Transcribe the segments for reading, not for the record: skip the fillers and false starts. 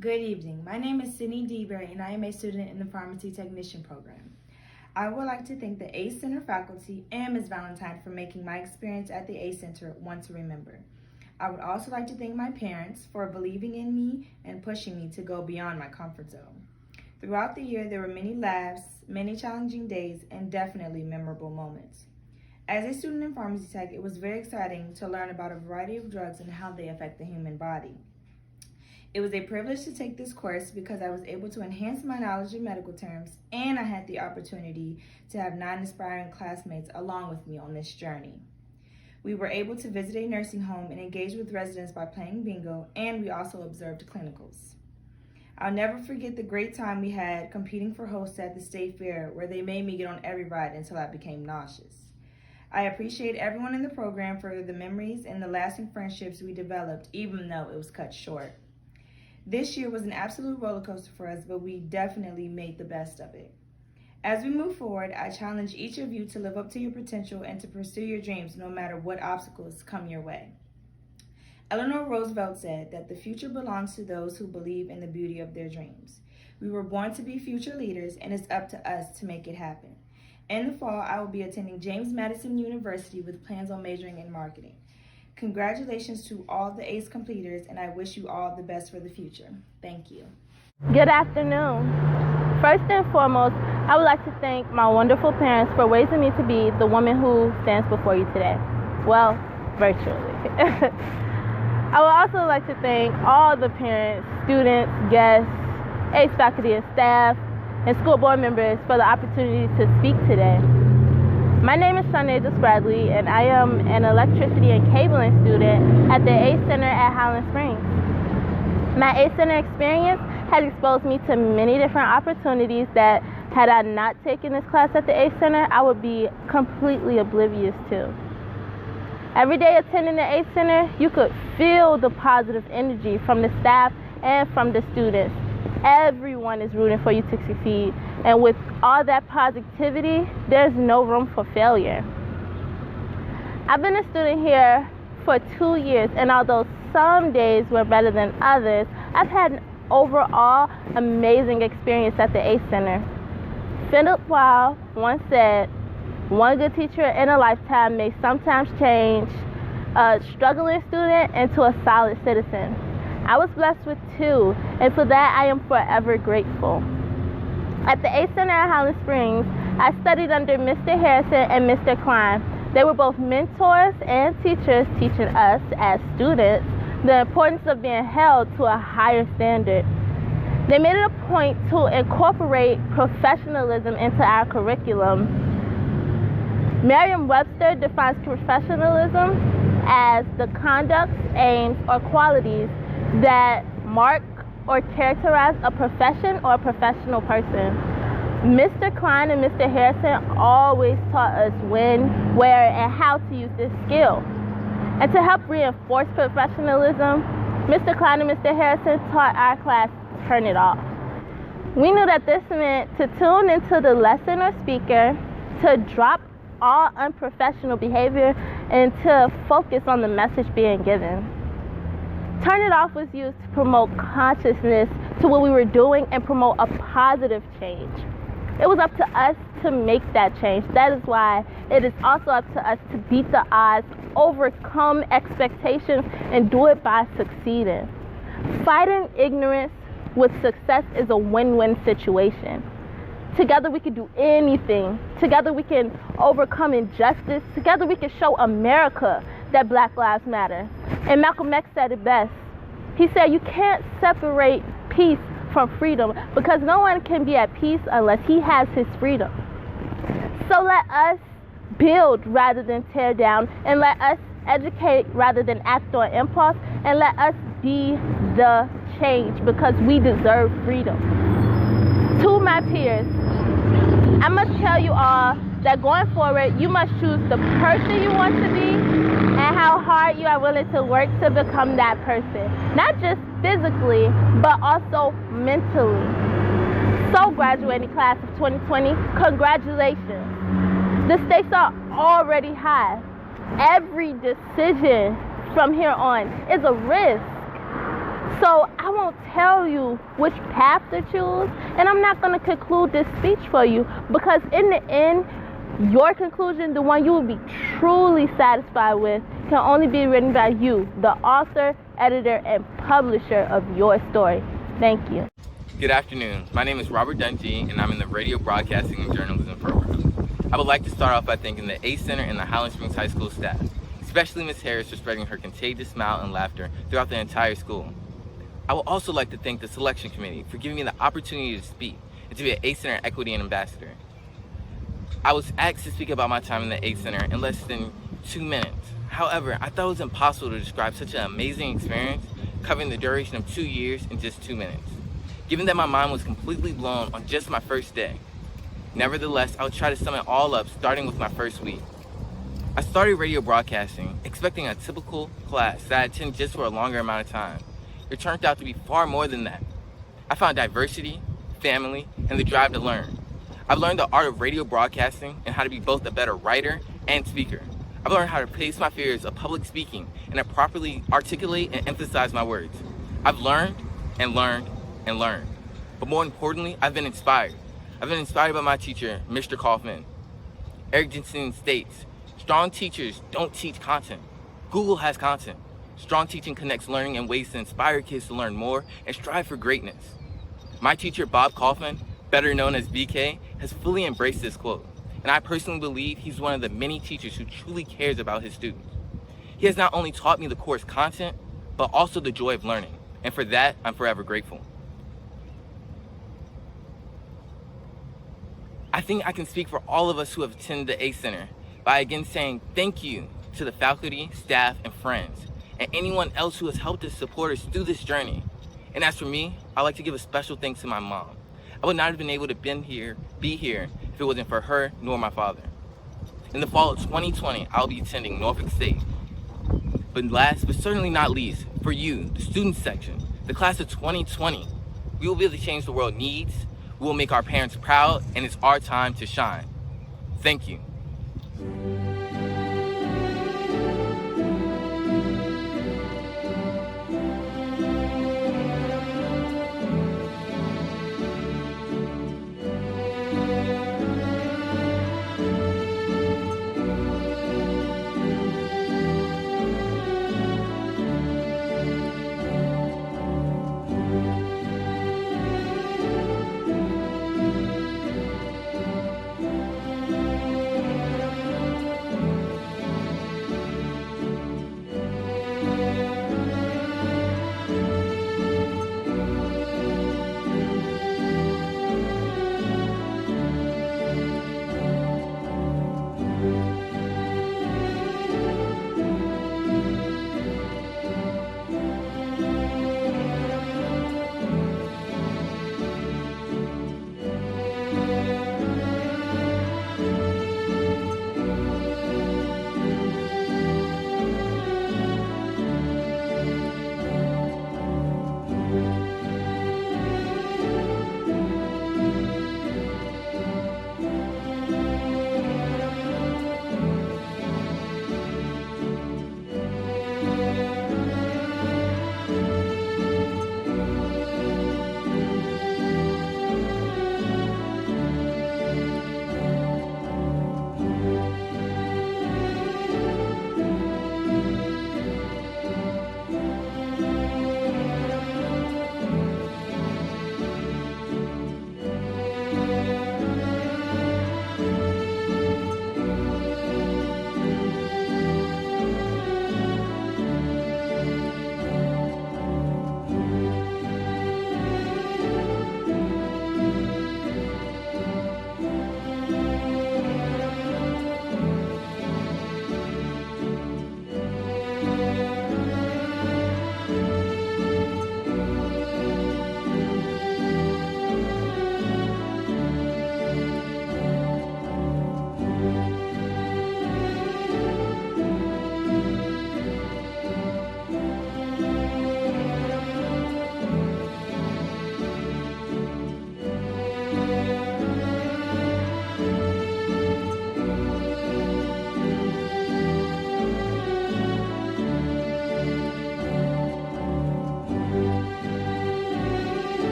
Good evening. My name is Sydney DeBerry and I am a student in the Pharmacy Technician program. I would like to thank the ACE Center faculty and Ms. Valentine for making my experience at the ACE Center one to remember. I would also like to thank my parents for believing in me and pushing me to go beyond my comfort zone. Throughout the year, there were many laughs, many challenging days, and definitely memorable moments. As a student in Pharmacy Tech, it was very exciting to learn about a variety of drugs and how they affect the human body. It was a privilege to take this course because I was able to enhance my knowledge of medical terms, and I had the opportunity to have 9 inspiring classmates along with me on this journey. We were able to visit a nursing home and engage with residents by playing bingo, and we also observed clinicals. I'll never forget the great time we had competing for hosts at the state fair, where they made me get on every ride until I became nauseous. I appreciate everyone in the program for the memories and the lasting friendships we developed, even though it was cut short. This year was an absolute roller coaster for us, but we definitely made the best of it. As we move forward, I challenge each of you to live up to your potential and to pursue your dreams no matter what obstacles come your way. Eleanor Roosevelt said that the future belongs to those who believe in the beauty of their dreams. We were born to be future leaders, and it's up to us to make it happen. In the fall, I will be attending James Madison University with plans on majoring in marketing. Congratulations to all the ACE completers, and I wish you all the best for the future. Thank you. Good afternoon. First and foremost, I would like to thank my wonderful parents for raising me to be the woman who stands before you today. Well, virtually. I would also like to thank all the parents, students, guests, ACE faculty and staff, and school board members for the opportunity to speak today. My name is Shanaja Bradley, and I am an electricity and cabling student at the ACE Center at Highland Springs. My ACE Center experience has exposed me to many different opportunities that, had I not taken this class at the ACE Center, I would be completely oblivious to. Every day attending the ACE Center, you could feel the positive energy from the staff and from the students. Everyone is rooting for you to succeed, and with all that positivity, there's no room for failure. I've been a student here for 2 years, and although some days were better than others, I've had an overall amazing experience at the ACE Center. Philip Weil once said, "One good teacher in a lifetime may sometimes change a struggling student into a solid citizen." I was blessed with 2, and for that I am forever grateful. At the ACE Center at Highland Springs, I studied under Mr. Harrison and Mr. Klein. They were both mentors and teachers, teaching us as students the importance of being held to a higher standard. They made it a point to incorporate professionalism into our curriculum. Merriam-Webster defines professionalism as the conduct, aims, or qualities that mark or characterize a profession or a professional person. Mr. Klein and Mr. Harrison always taught us when, where, and how to use this skill. And to help reinforce professionalism, Mr. Klein and Mr. Harrison taught our class to turn it off. We knew that this meant to tune into the lesson or speaker, to drop all unprofessional behavior, and to focus on the message being given. Turn It Off was used to promote consciousness to what we were doing and promote a positive change. It was up to us to make that change. That is why it is also up to us to beat the odds, overcome expectations, and do it by succeeding. Fighting ignorance with success is a win-win situation. Together we can do anything. Together we can overcome injustice. Together we can show America that Black Lives Matter. And Malcolm X said it best. He said, "You can't separate peace from freedom, because no one can be at peace unless he has his freedom." So let us build rather than tear down, and let us educate rather than act on impulse, and let us be the change, because we deserve freedom. To my peers, I must tell you all that going forward, you must choose the person you want to be and how hard you are willing to work to become that person. Not just physically, but also mentally. So, graduating class of 2020, congratulations. The stakes are already high. Every decision from here on is a risk. So I won't tell you which path to choose, and I'm not going to conclude this speech for you, because in the end, your conclusion, the one you will be truly satisfied with, can only be written by you, the author, editor, and publisher of your story. Thank you. Good afternoon. My name is Robert Dungy, and I'm in the Radio Broadcasting and Journalism program. I would like to start off by thanking the ACE Center and the Highland Springs High School staff, especially Ms. Harris for spreading her contagious smile and laughter throughout the entire school. I would also like to thank the selection committee for giving me the opportunity to speak and to be an ACE Center Equity and Ambassador. I was asked to speak about my time in the ACE Center in less than 2 minutes. However, I thought it was impossible to describe such an amazing experience covering the duration of 2 years in just 2 minutes, given that my mind was completely blown on just my first day. Nevertheless, I would try to sum it all up, starting with my first week. I started radio broadcasting, expecting a typical class that I attend just for a longer amount of time. It turned out to be far more than that. I found diversity, family, and the drive to learn. I've learned the art of radio broadcasting and how to be both a better writer and speaker. I've learned how to face my fears of public speaking and to properly articulate and emphasize my words. I've learned and learned and learned. But more importantly, I've been inspired. I've been inspired by my teacher, Mr. Kaufman. Eric Jensen states, strong teachers don't teach content. Google has content. Strong teaching connects learning in ways to inspire kids to learn more and strive for greatness. My teacher, Bob Kaufman, better known as BK, has fully embraced this quote, and I personally believe he's one of the many teachers who truly cares about his students. He has not only taught me the course content, but also the joy of learning, and for that, I'm forever grateful. I think I can speak for all of us who have attended the ACE Center by again saying thank you to the faculty, staff, and friends, and anyone else who has helped us support us through this journey. And as for me, I'd like to give a special thanks to my mom. I would not have been able to be here if it wasn't for her nor my father. In the fall of 2020, I'll be attending Norfolk State. But last, but certainly not least, for you, the student section, the class of 2020, we will be able to change the world needs, we will make our parents proud, and it's our time to shine. Thank you.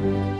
you.